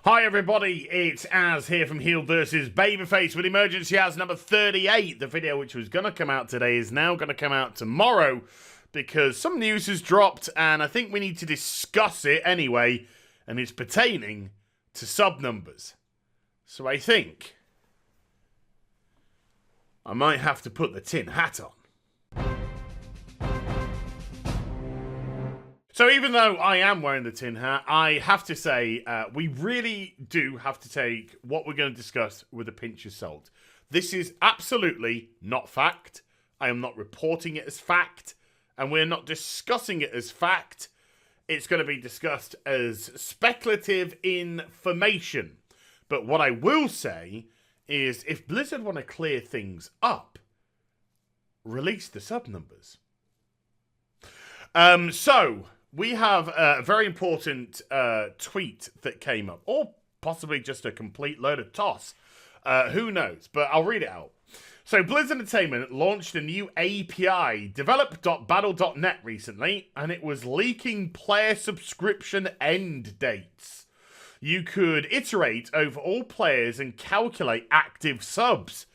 Hi everybody, it's Az here from HeelvsBabyface with EmergencyAZ number 38. The video which was going to come out today is now going to come out tomorrow because some news has dropped and I think we need to discuss it anyway, and it's pertaining to sub numbers. So I think I might have to put the tin hat on. So even though I am wearing the tin hat, I have to say we really do have to take what we're going to discuss with a pinch of salt. This is absolutely not fact. I am not reporting it as fact, and we're not discussing it as fact. It's going to be discussed as speculative information. But what I will say is if Blizzard want to clear things up, release the sub numbers. We have a very important tweet that came up, or possibly just a complete load of toss. Who knows? But I'll read it out. So Blizzard Entertainment launched a new API, develop.battle.net, recently, and it was leaking player subscription end dates. You could iterate over all players and calculate active subs.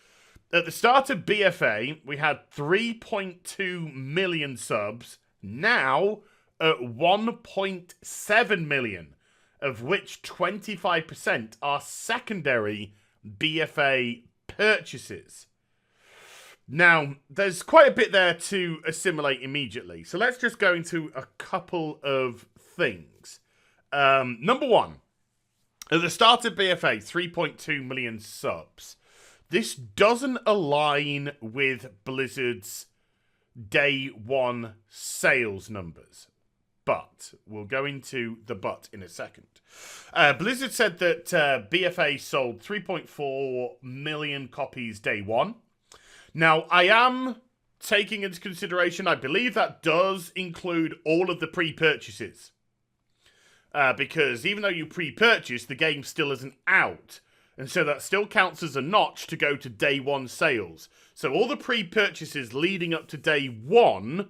At the start of BFA, we had 3.2 million subs. Now, at 1.7 million, of which 25% are secondary BFA purchases. Now, there's quite a bit there to assimilate immediately. So let's just go into a couple of things. Number one, at the start of BFA, 3.2 million subs. This doesn't align with Blizzard's day one sales numbers. But we'll go into the but in a second. Blizzard said that BFA sold 3.4 million copies day one. Now, I am taking into consideration, I believe that does include all of the pre-purchases. Because even though you pre-purchase, the game still isn't out. And so that still counts as a notch to go to day one sales. So all the pre-purchases leading up to day one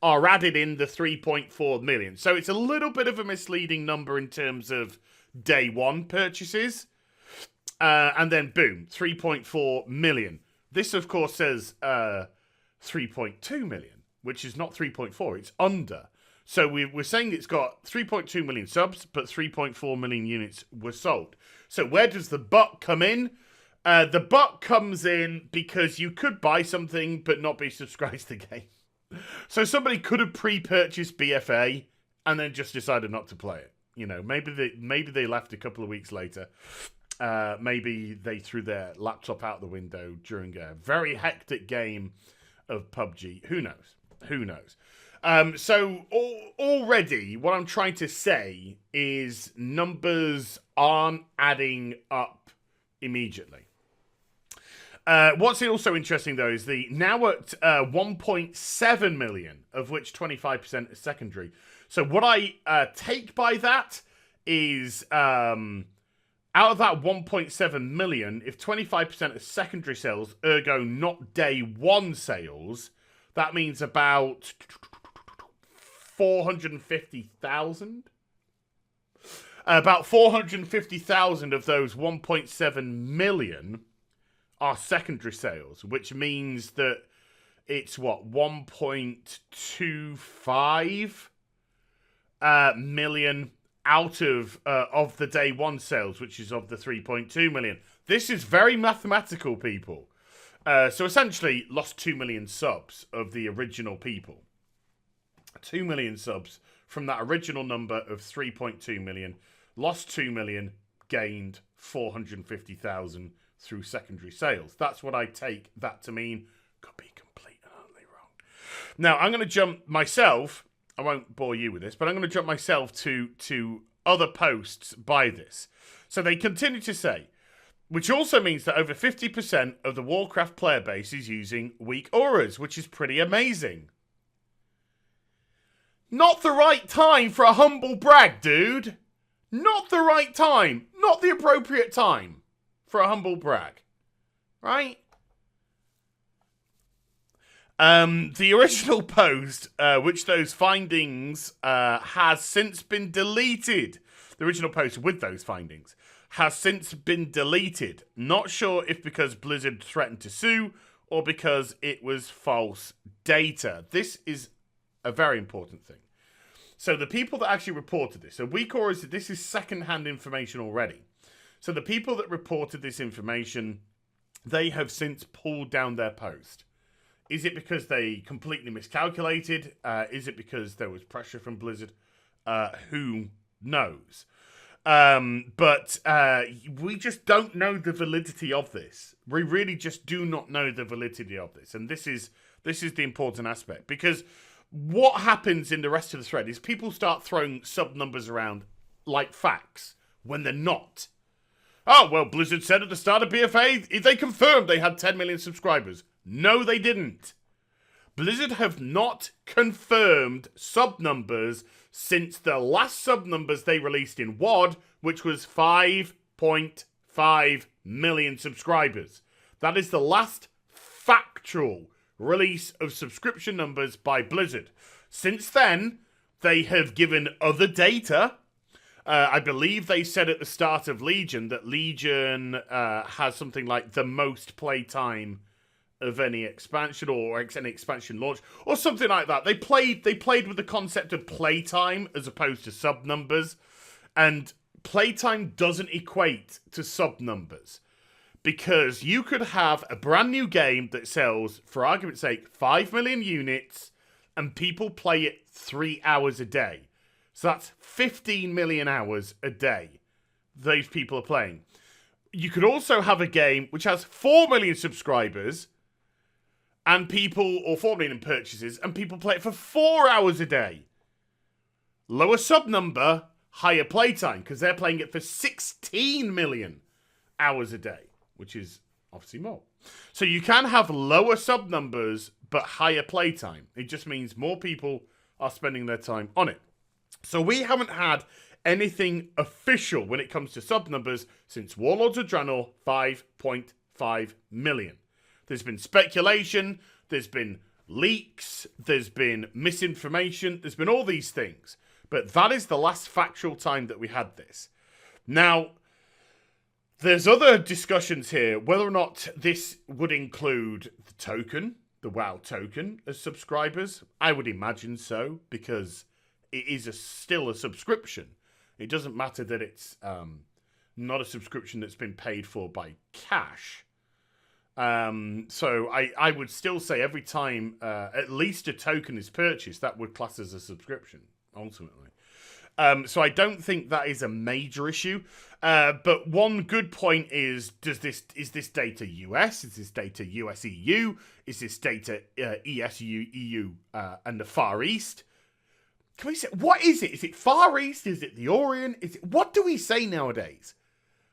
are added in the 3.4 million. So it's a little bit of a misleading number in terms of day one purchases. And then boom, 3.4 million. This, of course, says 3.2 million, which is not 3.4. It's under. So we're saying it's got 3.2 million subs, but 3.4 million units were sold. So where does the but come in? The but comes in because you could buy something but not be subscribed to the game. So somebody could have pre-purchased BFA and then just decided not to play it. You know, maybe they left a couple of weeks later. Maybe they threw their laptop out the window during a very hectic game of PUBG. Who knows? Who knows? So already what I'm trying to say is numbers aren't adding up immediately. What's also interesting, though, is the now at 1.7 million, of which 25% is secondary. So what I take by that is out of that 1.7 million, if 25% is secondary sales, ergo not day one sales, that means about 450,000. About 450,000 of those 1.7 million are secondary sales, which means that it's what, 1.25 million out of the day one sales, which is of the 3.2 million. This is very mathematical, people. So essentially, lost 2 million subs of the original people. 2 million subs from that original number of 3.2 million. Lost 2 million, gained 450,000 through secondary sales. That's what I take that to mean. Could be complete and utterly wrong. Now, I'm going to jump myself. I won't bore you with this, but I'm going to jump myself to other posts by this. So they continue to say, which also means that over 50% of the Warcraft player base is using weak auras, which is pretty amazing. Not the right time for a humble brag, dude. Not the right time. Not the appropriate time for a humble brag. Right? The original post, which those findings has since been deleted. The original post with those findings has since been deleted. Not sure if because Blizzard threatened to sue or because it was false data. This is a very important thing. So the people that actually reported this, so this is second-hand information already. So the people that reported this information, they have since pulled down their post. Is it because they completely miscalculated? Is it because there was pressure from Blizzard? Who knows? But we just don't know the validity of this. We really just do not know the validity of this. And this is the important aspect. Because what happens in the rest of the thread is people start throwing sub numbers around like facts when they're not. Oh, well, Blizzard said at the start of BFA, they confirmed they had 10 million subscribers. No, they didn't. Blizzard have not confirmed sub numbers since the last sub numbers they released in WoD, which was 5.5 million subscribers. That is the last factual release of subscription numbers by Blizzard. Since then, they have given other data. I believe they said at the start of Legion that Legion has something like the most playtime of any expansion or any expansion launch or something like that. They played with the concept of playtime as opposed to sub numbers, and playtime doesn't equate to sub numbers. Because you could have a brand new game that sells, for argument's sake, 5 million units and people play it 3 hours a day. So that's 15 million hours a day those people are playing. You could also have a game which has 4 million subscribers and or 4 million purchases and people play it for 4 hours a day. Lower sub number, higher playtime because they're playing it for 16 million hours a day. Which is obviously more. So you can have lower sub numbers, but higher playtime. It just means more people are spending their time on it. So we haven't had anything official when it comes to sub numbers since Warlords of Draenor 5.5 million. There's been speculation, there's been leaks, there's been misinformation, there's been all these things. But that is the last factual time that we had this. Now, there's other discussions here whether or not this would include the token, the WoW token, as subscribers. I would imagine so, because it is still a subscription. It doesn't matter that it's not a subscription that's been paid for by cash. So I would still say every time at least a token is purchased, that would class as a subscription, ultimately. So I don't think that is a major issue. But one good point is this data US? Is this data US EU? Is this data ESU, EU, and the Far East? Can we say, what is it? Is it Far East? Is it the Orient? What do we say nowadays?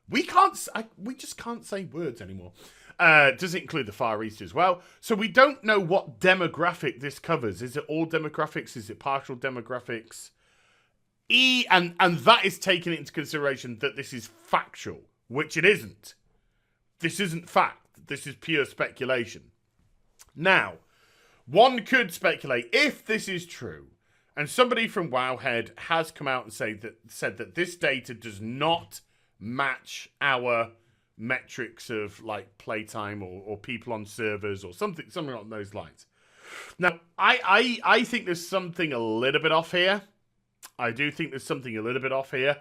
We just can't say words anymore. Does it include the Far East as well? So we don't know what demographic this covers. Is it all demographics? Is it partial demographics? And that is taking into consideration that this is factual, which it isn't. This isn't fact. This is pure speculation. Now, one could speculate if this is true, and somebody from Wowhead has come out and said that this data does not match our metrics of like playtime or people on servers or something along those lines. Now, I think there's something a little bit off here. I do think there's something a little bit off here.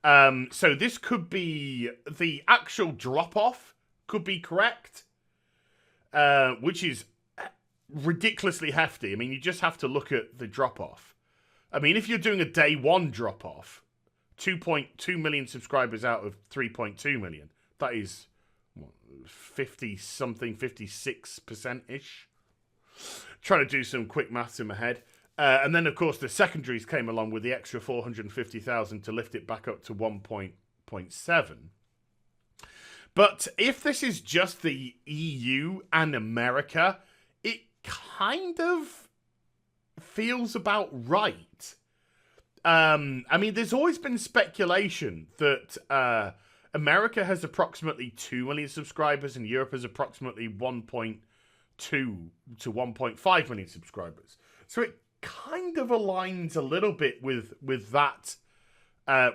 So this could be the actual drop-off could be correct, which is ridiculously hefty. I mean, you just have to look at the drop-off. I mean, if you're doing a day one drop-off, 2.2 million subscribers out of 3.2 million, that is 50-something, 56%-ish. Trying to do some quick maths in my head. And then, of course, the secondaries came along with the extra 450,000 to lift it back up to 1.7. But if this is just the EU and America, it kind of feels about right. I mean, there's always been speculation that America has approximately 2 million subscribers and Europe has approximately 1.2 to 1.5 million subscribers. So it kind of aligns a little bit with that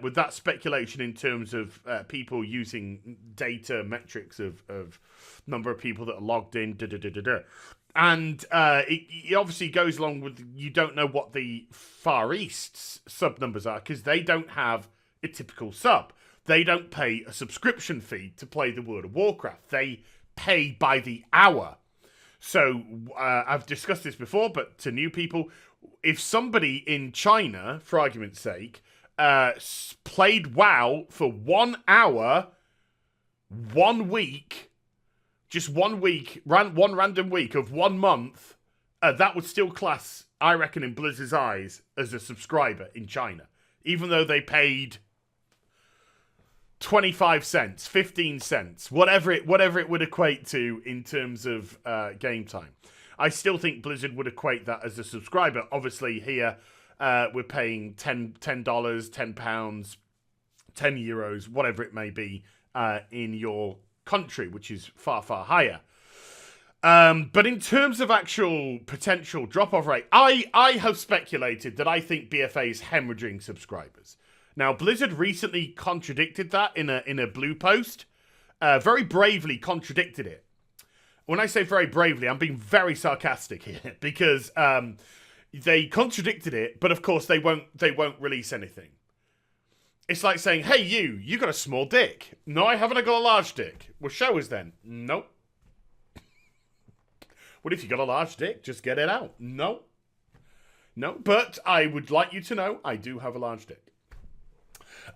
with that speculation in terms of people using data metrics of number of people that are logged in, and it obviously goes along with you don't know what the Far East's sub numbers are because they don't have a typical sub. They don't pay a subscription fee to play the World of Warcraft. They pay by the hour. So I've discussed this before, but to new people, if somebody in China, for argument's sake, played WoW for 1 hour, 1 week, just 1 week, one random week of 1 month, that would still class, I reckon, in Blizzard's eyes, as a subscriber in China. Even though they paid 25 cents, 15 cents, whatever it would equate to in terms of game time. I still think Blizzard would equate that as a subscriber. Obviously, here we're paying $10, £10, €10, whatever it may be, in your country, which is far, far higher. But in terms of actual potential drop-off rate, I have speculated that I think BFA is hemorrhaging subscribers. Now, Blizzard recently contradicted that in a blue post. Very bravely contradicted it. When I say very bravely, I'm being very sarcastic here because they contradicted it, but of course they won't release anything. It's like saying, "Hey, you got a small dick." No, I haven't. I got a large dick. Well, show us then. Nope. What if you got a large dick? Just get it out. No. But I would like you to know I do have a large dick.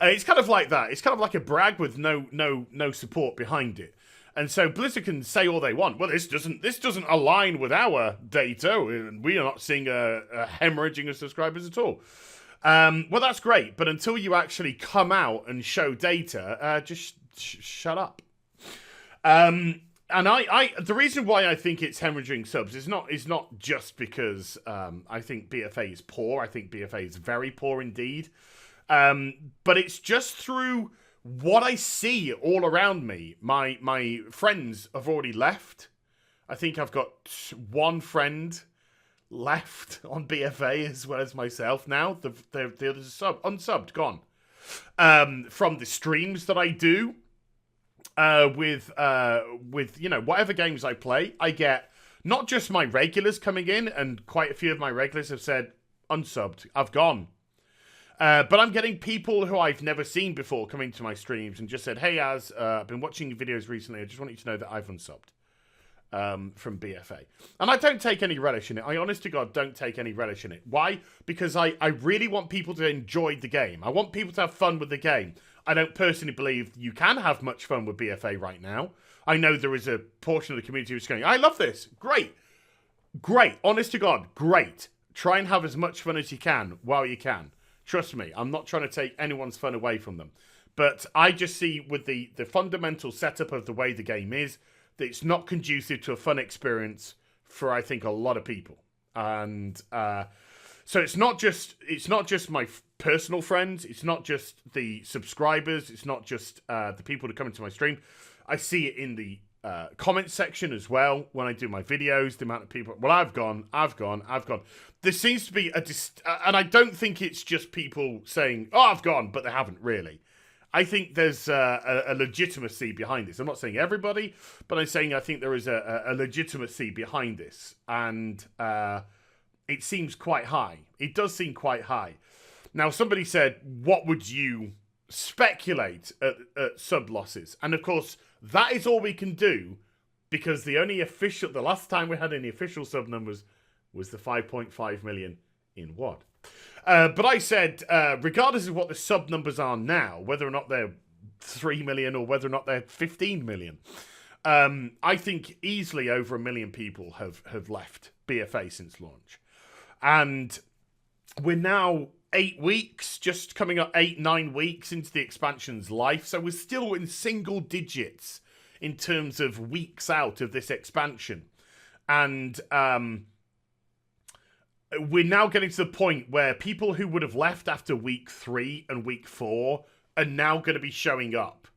It's kind of like that. It's kind of like a brag with no support behind it. And so Blizzard can say all they want. Well, this doesn't align with our data. We are not seeing a hemorrhaging of subscribers at all. Well, that's great, but until you actually come out and show data, just shut up. And the reason why I think it's hemorrhaging subs is not just because I think BFA is poor. I think BFA is very poor indeed. But it's just through what I see all around me. My friends have already left. I think I've got one friend left on BFA as well as myself now. The others are unsubbed, gone. From the streams that I do, with whatever games I play, I get not just my regulars coming in, and quite a few of my regulars have said, unsubbed, I've gone. But I'm getting people who I've never seen before coming to my streams and just said, "Hey, Az, I've been watching your videos recently. I just want you to know that I've unsubbed from BFA." And I don't take any relish in it. I honest to God don't take any relish in it. Why? Because I really want people to enjoy the game. I want people to have fun with the game. I don't personally believe you can have much fun with BFA right now. I know there is a portion of the community who's going, "I love this. Great. Honest to God, great. Try and have as much fun as you can while you can." Trust me, I'm not trying to take anyone's fun away from them. But I just see with the fundamental setup of the way the game is, that it's not conducive to a fun experience for, I think, a lot of people. And so it's not just my personal friends, it's not just the subscribers, it's not just the people that come into my stream. I see it in the comment section as well when I do my videos, the amount of people, well, I've gone. There seems to be and I don't think it's just people saying, "Oh, I've gone," but they haven't really. I think there's a legitimacy behind this. I'm not saying everybody, but I'm saying I think there is a legitimacy behind this. And it seems quite high. It does seem quite high. Now, somebody said, what would you speculate at sub losses? And of course, that is all we can do, because the last time we had any official sub numbers was the 5.5 million in WoD. But I said, regardless of what the sub numbers are now, whether or not they're 3 million or whether or not they're 15 million, I think easily over 1 million people have left BFA since launch. And we're now 8 weeks, just coming up 8-9 weeks into the expansion's life. So we're still in single digits in terms of weeks out of this expansion. And we're now getting to the point where people who would have left after week 3 and week 4 are now going to be showing up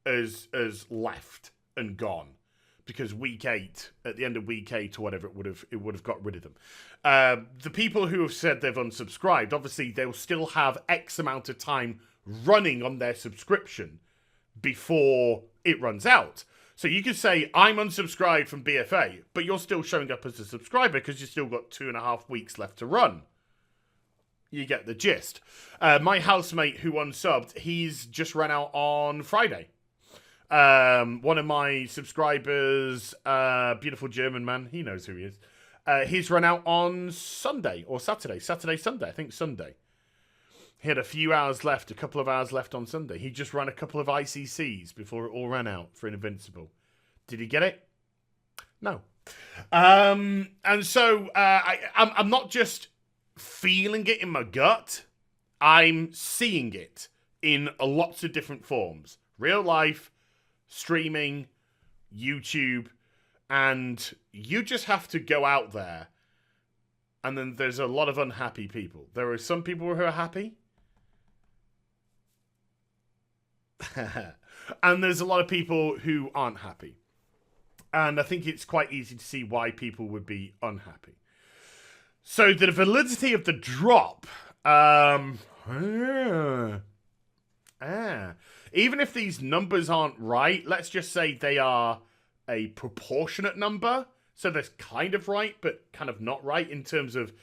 as left and gone, because week 8, at the end of week 8 or whatever, it would have got rid of them. The people who have said they've unsubscribed, obviously they'll still have X amount of time running on their subscription before it runs out. So you could say, I'm unsubscribed from BFA, but you're still showing up as a subscriber because you've still got 2.5 weeks left to run. You get the gist. My housemate who unsubbed, he's just ran out on Friday. One of my subscribers, beautiful German man, he knows who he is. He's run out on Sunday or Saturday. Sunday, I think Sunday. He had a few hours left, a couple of hours left on Sunday. He just ran a couple of ICCs before it all ran out for an Invincible. Did he get it? No. And so I'm not just feeling it in my gut. I'm seeing it in lots of different forms. Real life, streaming, YouTube, and you just have to go out there. And then there's a lot of unhappy people. There are some people who are happy. And there's a lot of people who aren't happy. And I think it's quite easy to see why people would be unhappy. So the validity of the drop, even if these numbers aren't right, let's just say they are a proportionate number. So that's kind of right, but kind of not right in terms of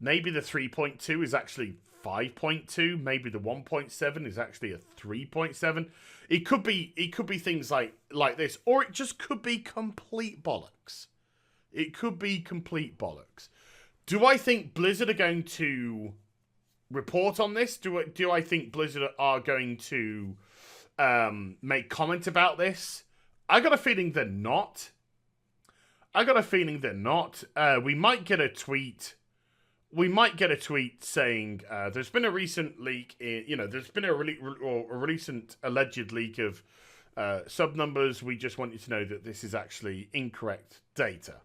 maybe the 3.2 is actually 5.2. Maybe the 1.7 is actually a 3.7. It could be things like this, or it just could be complete bollocks. It could be complete bollocks. Do I think Blizzard are going to report on this? Do I think Blizzard are going to make comment about this? I got a feeling they're not. We might get a tweet. We might get a tweet saying there's been a recent leak. There's been a recent alleged leak of sub numbers. We just want you to know that this is actually incorrect data.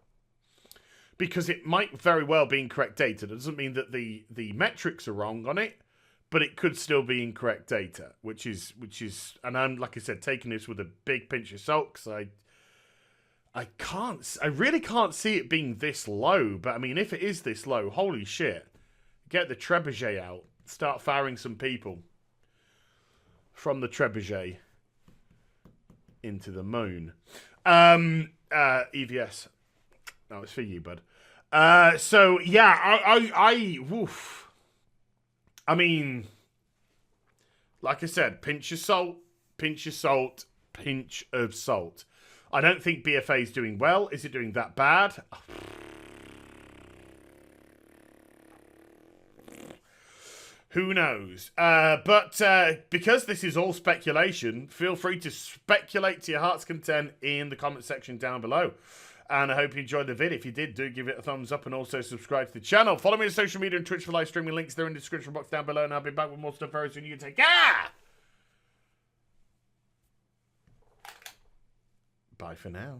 Because it might very well be incorrect data. That doesn't mean that the metrics are wrong on it, but it could still be incorrect data, which is, and I'm, like I said, taking this with a big pinch of salt, because I really can't see it being this low. But I mean, if it is this low, holy shit, get the trebuchet out, start firing some people from the trebuchet into the moon. EVS. No, it's for you, bud. So yeah, woof. I mean, like I said, pinch of salt, pinch of salt, pinch of salt. I don't think BFA is doing well. Is it doing that bad? Who knows? But because this is all speculation, feel free to speculate to your heart's content in the comment section down below. And I hope you enjoyed the vid. If you did, do give it a thumbs up and also subscribe to the channel. Follow me on social media and Twitch for live streaming. Links there in the description box down below. And I'll be back with more stuff very soon. You take care! Bye for now.